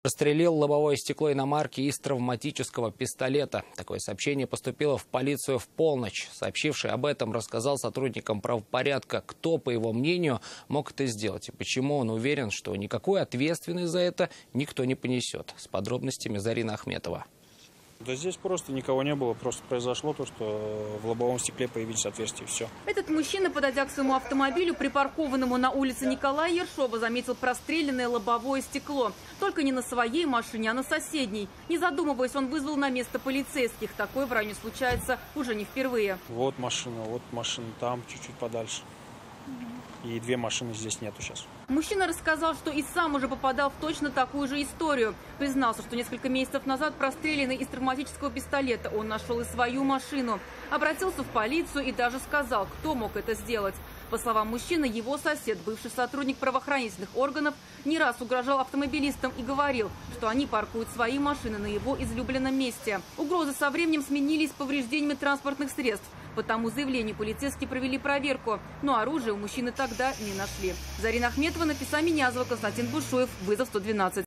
Прострелил лобовое стекло иномарки из травматического пистолета. Такое сообщение поступило в полицию в полночь. Сообщивший об этом рассказал сотрудникам правопорядка, кто, по его мнению, мог это сделать и почему он уверен, что никакой ответственности за это никто не понесет. С подробностями Зарина Ахметова. Да здесь просто никого не было, просто произошло то, что в лобовом стекле появились отверстия, и все. Этот мужчина, подойдя к своему автомобилю, припаркованному на улице Николая Ершова, заметил простреленное лобовое стекло. Только не на своей машине, а на соседней. Не задумываясь, он вызвал на место полицейских. Такое в районе случается уже не впервые. Вот машина там, чуть-чуть подальше. И две машины здесь нету сейчас. Мужчина рассказал, что и сам уже попадал в точно такую же историю. Признался, что несколько месяцев назад простреленный из травматического пистолета он нашел и свою машину. Обратился в полицию и даже сказал, кто мог это сделать. По словам мужчины, его сосед, бывший сотрудник правоохранительных органов, не раз угрожал автомобилистам и говорил, что они паркуют свои машины на его излюбленном месте. Угрозы со временем сменились повреждениями транспортных средств. По тому заявлению полицейские провели проверку, но оружие у мужчины тогда не нашли. Зарина Ахметова, Нафиса Минязова, Константин Бушуев, вызов 112.